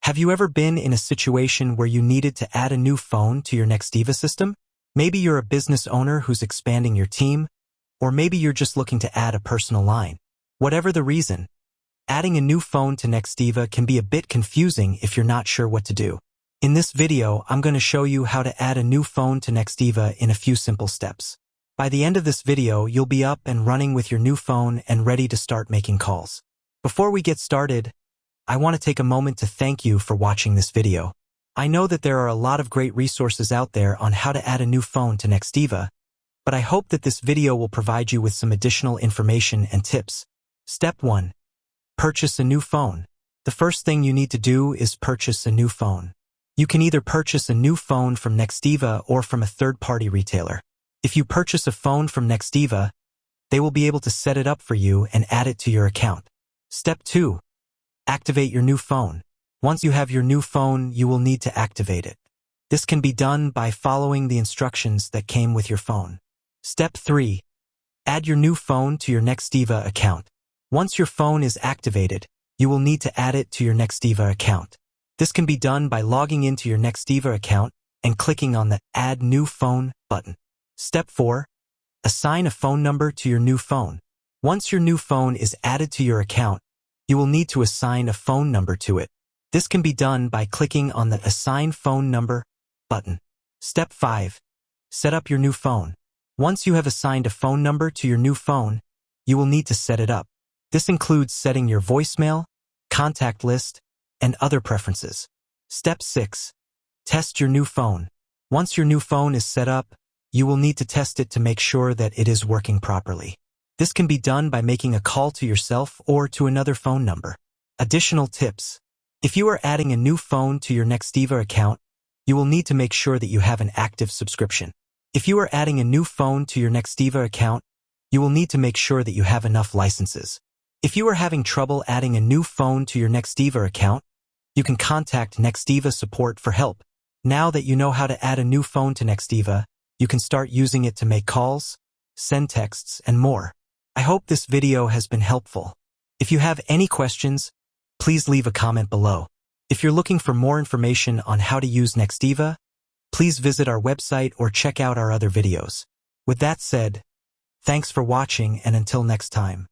Have you ever been in a situation where you needed to add a new phone to your Nextiva system? Maybe you're a business owner who's expanding your team, or maybe you're just looking to add a personal line. Whatever the reason, adding a new phone to Nextiva can be a bit confusing if you're not sure what to do. In this video, I'm going to show you how to add a new phone to Nextiva in a few simple steps. By the end of this video, you'll be up and running with your new phone and ready to start making calls. Before we get started, I want to take a moment to thank you for watching this video. I know that there are a lot of great resources out there on how to add a new phone to Nextiva, but I hope that this video will provide you with some additional information and tips. Step 1. Purchase a new phone. The first thing you need to do is purchase a new phone. You can either purchase a new phone from Nextiva or from a third-party retailer. If you purchase a phone from Nextiva, they will be able to set it up for you and add it to your account. Step 2. Activate your new phone. Once you have your new phone, you will need to activate it. This can be done by following the instructions that came with your phone. Step 3. Add your new phone to your Nextiva account. Once your phone is activated, you will need to add it to your Nextiva account. This can be done by logging into your Nextiva account and clicking on the Add New Phone button. Step 4. Assign a phone number to your new phone. Once your new phone is added to your account, you will need to assign a phone number to it. This can be done by clicking on the Assign Phone Number button. Step 5. Set up your new phone. Once you have assigned a phone number to your new phone, you will need to set it up. This includes setting your voicemail, contact list, and other preferences. Step 6. Test your new phone. Once your new phone is set up, you will need to test it to make sure that it is working properly. This can be done by making a call to yourself or to another phone number. Additional tips. If you are adding a new phone to your Nextiva account, you will need to make sure that you have an active subscription. If you are adding a new phone to your Nextiva account, you will need to make sure that you have enough licenses. If you are having trouble adding a new phone to your Nextiva account, you can contact Nextiva support for help. Now that you know how to add a new phone to Nextiva, you can start using it to make calls, send texts, and more. I hope this video has been helpful. If you have any questions, please leave a comment below. If you're looking for more information on how to use Nextiva, please visit our website or check out our other videos. With that said, thanks for watching and until next time.